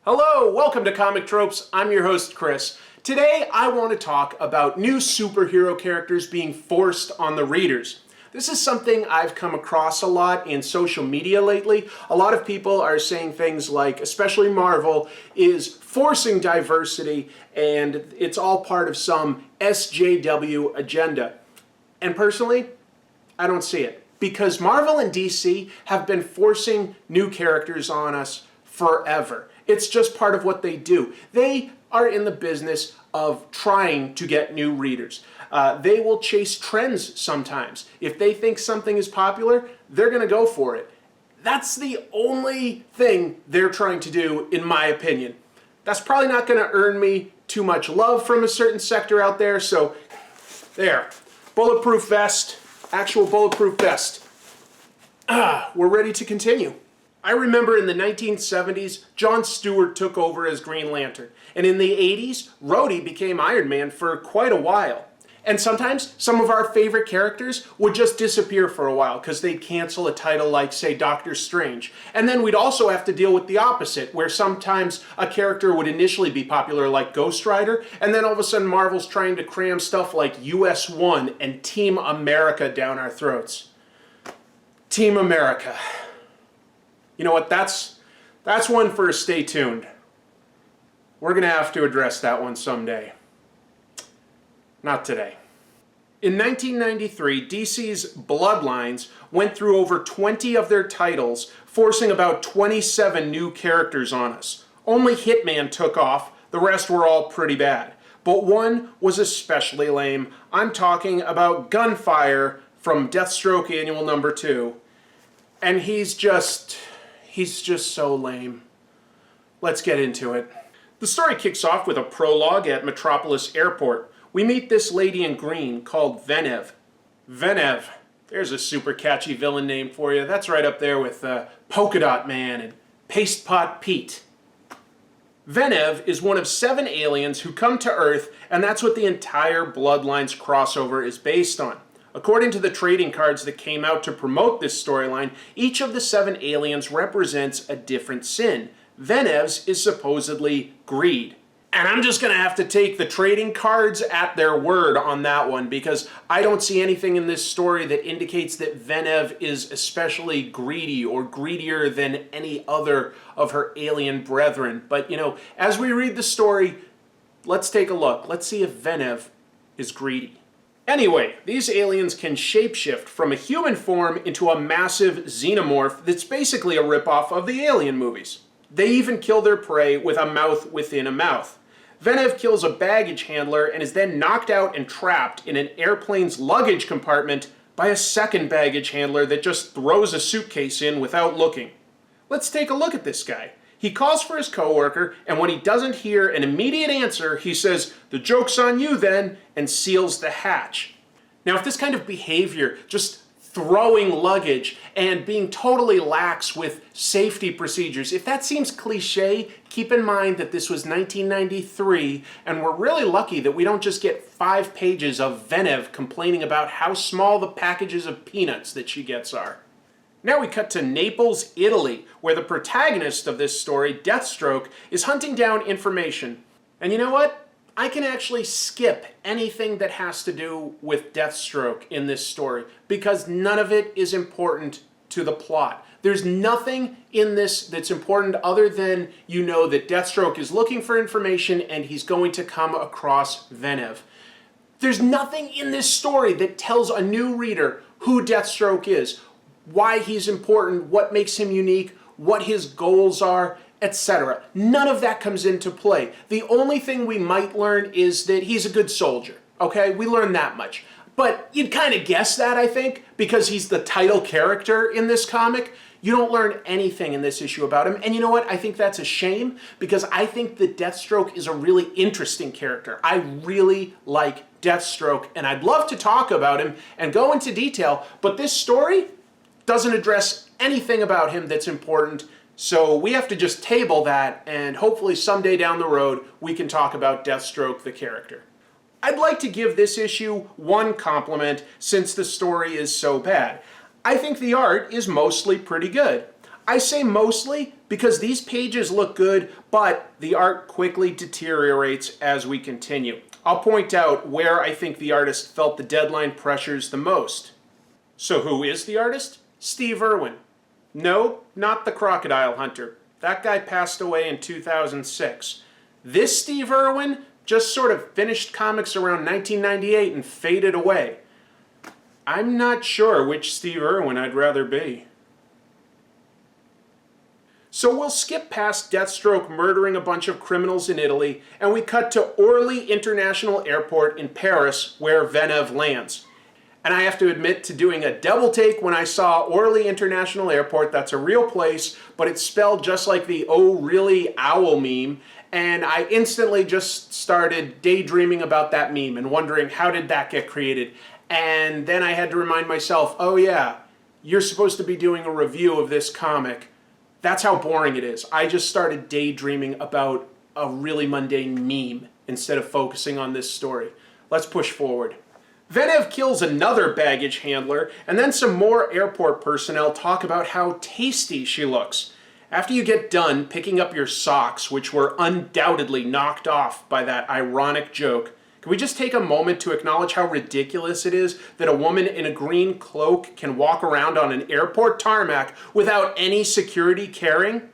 Hello, welcome to Comic Tropes. I'm your host, Chris. Today, I want to talk about new superhero characters being forced on the readers. This is something I've come across a lot in social media lately. A lot of people are saying things like, especially Marvel, is forcing diversity and it's all part of some SJW agenda. And personally, I don't see it. Because Marvel and DC have been forcing new characters on us forever. It's just part of what they do. They are in the business of trying to get new readers. They will chase trends sometimes. If they think something is popular, they're going to go for it. That's the only thing they're trying to do, in my opinion. That's probably not going to earn me too much love from a certain sector out there, so there. Bulletproof vest, actual bulletproof vest. We're ready to continue. I remember in the 1970s, Jon Stewart took over as Green Lantern. And in the 80s, Rhodey became Iron Man for quite a while. And sometimes some of our favorite characters would just disappear for a while because they'd cancel a title like, say, Doctor Strange. And then we'd also have to deal with the opposite, where sometimes a character would initially be popular like Ghost Rider, and then all of a sudden Marvel's trying to cram stuff like US-1 and Team America down our throats. Team America. You know what, that's one for a stay tuned. We're going to have to address that one someday. Not today. In 1993, DC's Bloodlines went through over 20 of their titles, forcing about 27 new characters on us. Only Hitman took off, the rest were all pretty bad. But one was especially lame. I'm talking about Gunfire from Deathstroke Annual Number 2. And he's just so lame. Let's get into it. The story kicks off with a prologue at Metropolis Airport. We meet this lady in green called Venom. Venom. There's a super catchy villain name for you. That's right up there with Polka Dot Man and Paste Pot Pete. Venom is one of 7 aliens who come to Earth, and that's what the entire Bloodlines crossover is based on. According to the trading cards that came out to promote this storyline, each of the 7 aliens represents a different sin. Venom's is supposedly greed. And I'm just going to have to take the trading cards at their word on that one, because I don't see anything in this story that indicates that Venom is especially greedy or greedier than any other of her alien brethren. But, you know, as we read the story, let's take a look. Let's see if Venom is greedy. Anyway, these aliens can shapeshift from a human form into a massive xenomorph that's basically a ripoff of the Alien movies. They even kill their prey with a mouth within a mouth. Venom kills a baggage handler and is then knocked out and trapped in an airplane's luggage compartment by a second baggage handler that just throws a suitcase in without looking. Let's take a look at this guy. He calls for his coworker, and when he doesn't hear an immediate answer, he says, "The joke's on you then," and seals the hatch. Now, if this kind of behavior, just throwing luggage and being totally lax with safety procedures, if that seems cliche, keep in mind that this was 1993, and we're really lucky that we don't just get 5 pages of Venom complaining about how small the packages of peanuts that she gets are. Now we cut to Naples, Italy, where the protagonist of this story, Deathstroke, is hunting down information. And you know what? I can actually skip anything that has to do with Deathstroke in this story, because none of it is important to the plot. There's nothing in this that's important other than you know that Deathstroke is looking for information and he's going to come across Venom. There's nothing in this story that tells a new reader who Deathstroke is, why he's important, what makes him unique, what his goals are, etc. None of that comes into play. The only thing we might learn is that he's a good soldier, okay? We learn that much. But you'd kind of guess that, I think, because he's the title character in this comic. You don't learn anything in this issue about him. And you know what? I think that's a shame, because I think that Deathstroke is a really interesting character. I really like Deathstroke, and I'd love to talk about him and go into detail, but this story doesn't address anything about him that's important, so we have to just table that, and hopefully someday down the road we can talk about Deathstroke the character. I'd like to give this issue one compliment since the story is so bad. I think the art is mostly pretty good. I say mostly because these pages look good, but the art quickly deteriorates as we continue. I'll point out where I think the artist felt the deadline pressures the most. So who is the artist? Steve Irwin. No, not the Crocodile Hunter. That guy passed away in 2006. This Steve Irwin just sort of finished comics around 1998 and faded away. I'm not sure which Steve Irwin I'd rather be. So we'll skip past Deathstroke murdering a bunch of criminals in Italy, and we cut to Orly International Airport in Paris, where Venom lands. And I have to admit to doing a double take when I saw Orly International Airport. That's a real place, but it's spelled just like the "Oh really" owl meme. And I instantly just started daydreaming about that meme and wondering, how did that get created? And then I had to remind myself, oh yeah, you're supposed to be doing a review of this comic. That's how boring it is. I just started daydreaming about a really mundane meme instead of focusing on this story. Let's push forward. Venom kills another baggage handler, and then some more airport personnel talk about how tasty she looks. After you get done picking up your socks, which were undoubtedly knocked off by that ironic joke, can we just take a moment to acknowledge how ridiculous it is that a woman in a green cloak can walk around on an airport tarmac without any security caring?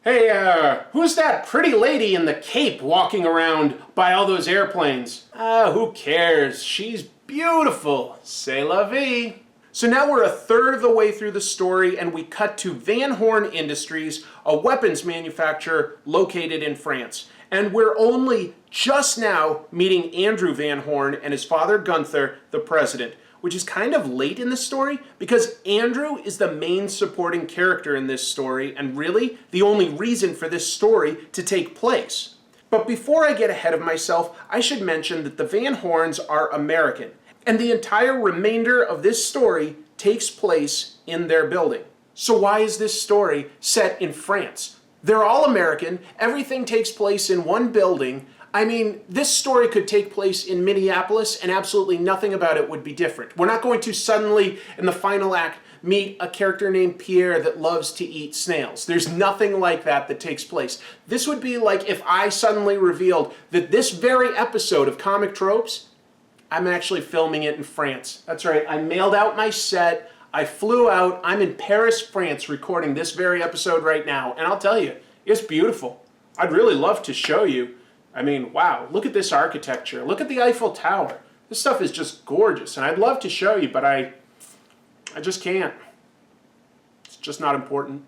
Hey, who's that pretty lady in the cape walking around by all those airplanes? Who cares? She's beautiful. C'est la vie. So now we're a third of the way through the story, and we cut to Van Horn Industries, a weapons manufacturer located in France. And we're only just now meeting Andrew Van Horn and his father Gunther, the president, which is kind of late in the story because Andrew is the main supporting character in this story and really the only reason for this story to take place. But before I get ahead of myself, I should mention that the Van Horns are American, and the entire remainder of this story takes place in their building. So why is this story set in France? They're all American, everything takes place in one building. I mean, this story could take place in Minneapolis and absolutely nothing about it would be different. We're not going to suddenly, in the final act, meet a character named Pierre that loves to eat snails. There's nothing like that that takes place. This would be like if I suddenly revealed that this very episode of Comic Tropes, I'm actually filming it in France. That's right, I mailed out my set, I flew out, I'm in Paris, France, recording this very episode right now, and I'll tell you, it's beautiful. I'd really love to show you. I mean, wow, look at this architecture. Look at the Eiffel Tower. This stuff is just gorgeous, and I'd love to show you, but I just can't. It's just not important.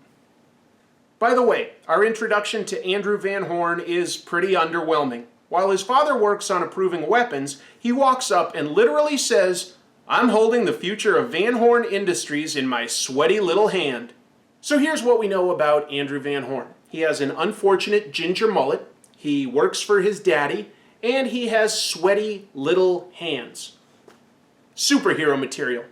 By the way, our introduction to Andrew Van Horn is pretty underwhelming. While his father works on approving weapons, he walks up and literally says, "I'm holding the future of Van Horn Industries in my sweaty little hand." So here's what we know about Andrew Van Horn. He has an unfortunate ginger mullet, he works for his daddy, and he has sweaty little hands. Superhero material.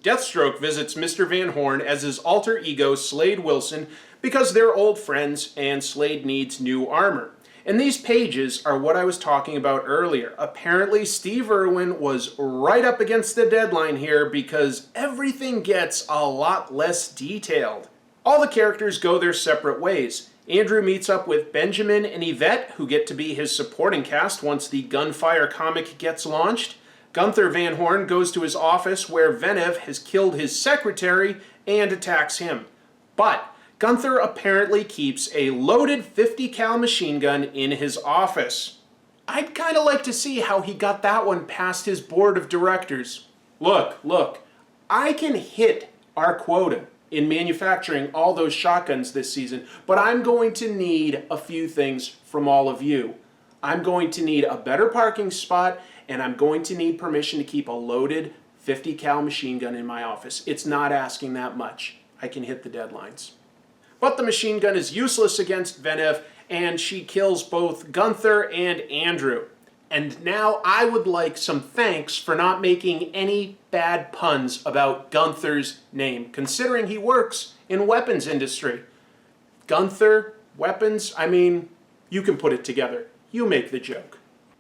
Deathstroke visits Mr. Van Horn as his alter ego Slade Wilson because they're old friends and Slade needs new armor. And these pages are what I was talking about earlier. Apparently Steve Irwin was right up against the deadline here because everything gets a lot less detailed. All the characters go their separate ways. Andrew meets up with Benjamin and Yvette, who get to be his supporting cast once the Gunfire comic gets launched. Gunther Van Horn goes to his office where Venom has killed his secretary and attacks him. But Gunther apparently keeps a loaded 50 cal machine gun in his office. I'd kind of like to see how he got that one past his board of directors. Look, I can hit our quota in manufacturing all those shotguns this season, but I'm going to need a few things from all of you. I'm going to need a better parking spot, and I'm going to need permission to keep a loaded 50 cal machine gun in my office. It's not asking that much. I can hit the deadlines. But the machine gun is useless against Venom, and she kills both Gunther and Andrew. And now I would like some thanks for not making any bad puns about Gunther's name, considering he works in weapons industry. Gunther, weapons, I mean, you can put it together. You make the joke.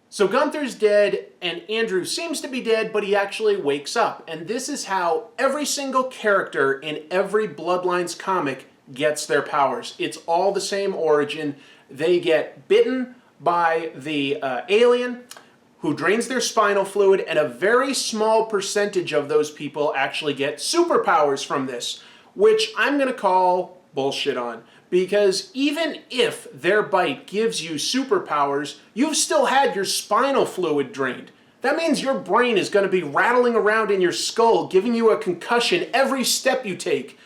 So Gunther's dead, and Andrew seems to be dead, but he actually wakes up. And this is how every single character in every Bloodlines comic gets their powers. It's all the same origin. They get bitten by the alien who drains their spinal fluid, and a very small percentage of those people actually get superpowers from this, which I'm going to call bullshit on. Because even if their bite gives you superpowers, you've still had your spinal fluid drained. That means your brain is going to be rattling around in your skull, giving you a concussion every step you take.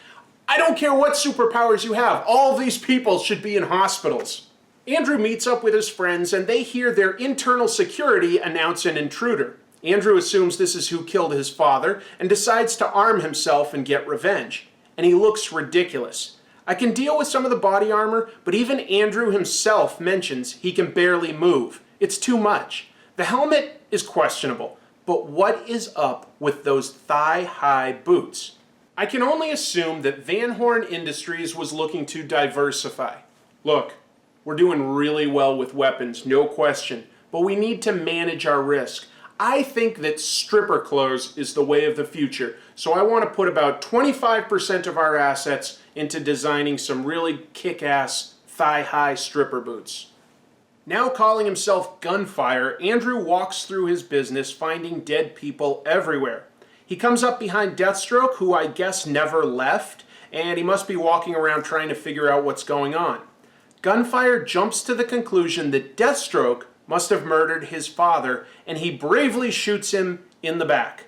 I don't care what superpowers you have, all these people should be in hospitals. Andrew meets up with his friends and they hear their internal security announce an intruder. Andrew assumes this is who killed his father and decides to arm himself and get revenge. And he looks ridiculous. I can deal with some of the body armor, but even Andrew himself mentions he can barely move. It's too much. The helmet is questionable, but what is up with those thigh-high boots? I can only assume that Van Horn Industries was looking to diversify. Look, we're doing really well with weapons, no question, but we need to manage our risk. I think that stripper clothes is the way of the future, so I want to put about 25% of our assets into designing some really kick-ass thigh-high stripper boots. Now calling himself Gunfire, Andrew walks through his business finding dead people everywhere. He comes up behind Deathstroke, who I guess never left, and he must be walking around trying to figure out what's going on. Gunfire jumps to the conclusion that Deathstroke must have murdered his father, and he bravely shoots him in the back.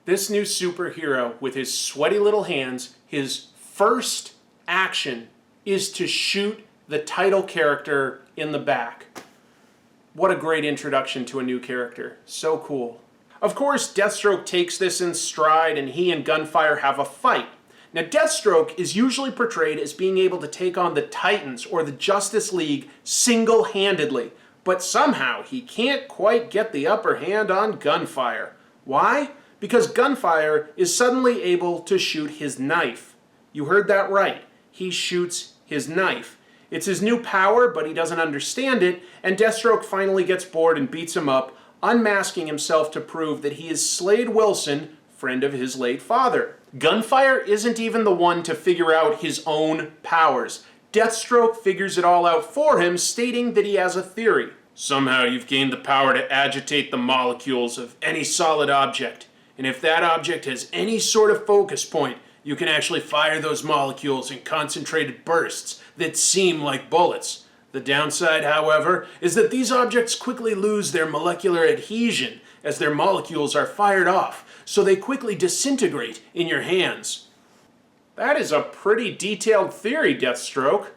This new superhero, with his sweaty little hands, his first action is to shoot the title character in the back. What a great introduction to a new character. So cool. Of course, Deathstroke takes this in stride and he and Gunfire have a fight. Now, Deathstroke is usually portrayed as being able to take on the Titans or the Justice League single-handedly, but somehow he can't quite get the upper hand on Gunfire. Why? Because Gunfire is suddenly able to shoot his knife. You heard that right. He shoots his knife. It's his new power, but he doesn't understand it, and Deathstroke finally gets bored and beats him up, unmasking himself to prove that he is Slade Wilson, friend of his late father. Gunfire isn't even the one to figure out his own powers. Deathstroke figures it all out for him, stating that he has a theory. Somehow you've gained the power to agitate the molecules of any solid object, and if that object has any sort of focus point, you can actually fire those molecules in concentrated bursts that seem like bullets. The downside, however, is that these objects quickly lose their molecular adhesion as their molecules are fired off, so they quickly disintegrate in your hands. That is a pretty detailed theory, Deathstroke.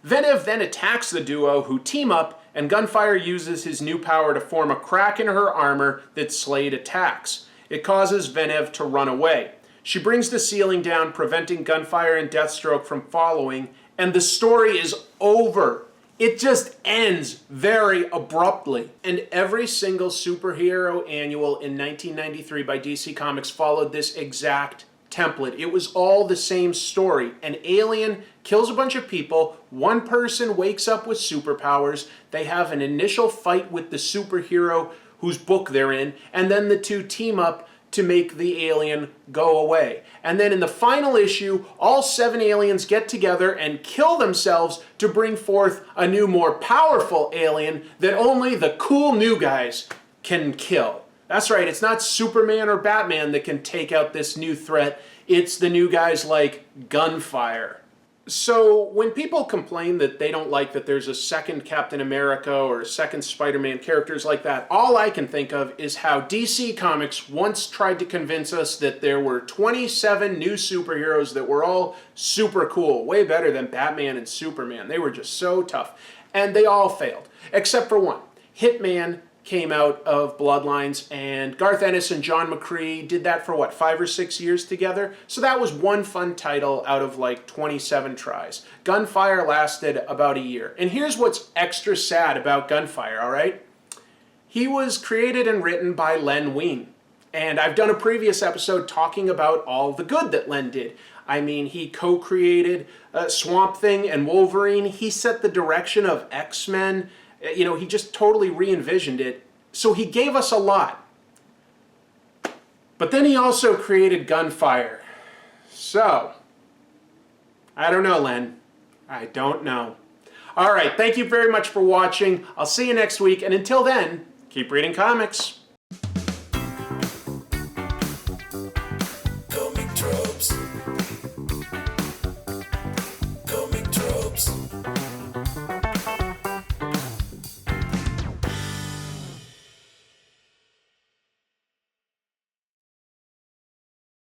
Venom then attacks the duo, who team up, and Gunfire uses his new power to form a crack in her armor that Slade attacks. It causes Venom to run away. She brings the ceiling down, preventing Gunfire and Deathstroke from following, and the story is over. It just ends very abruptly. And every single superhero annual in 1993 by DC Comics followed this exact template. It was all the same story. An alien kills a bunch of people, one person wakes up with superpowers, they have an initial fight with the superhero whose book they're in, and then the two team up to make the alien go away. And then in the final issue, all 7 aliens get together and kill themselves to bring forth a new, more powerful alien that only the cool new guys can kill. That's right, it's not Superman or Batman that can take out this new threat. It's the new guys like Gunfire. So when people complain that they don't like that there's a second Captain America or a second Spider-Man, characters like that, all I can think of is how DC Comics once tried to convince us that there were 27 new superheroes that were all super cool, way better than Batman and Superman. They were just so tough. And they all failed, except for one. Hitman came out of Bloodlines, and Garth Ennis and John McCree did that for what, 5 or 6 years together? So that was one fun title out of like 27 tries. Gunfire lasted about a year. And here's what's extra sad about Gunfire, all right? He was created and written by Len Wein. And I've done a previous episode talking about all the good that Len did. I mean, he co-created Swamp Thing and Wolverine. He set the direction of X-Men. You know, he just totally re-envisioned it. So he gave us a lot. But then he also created Gunfire. So, I don't know, Len. I don't know. All right, thank you very much for watching. I'll see you next week, and until then, keep reading comics.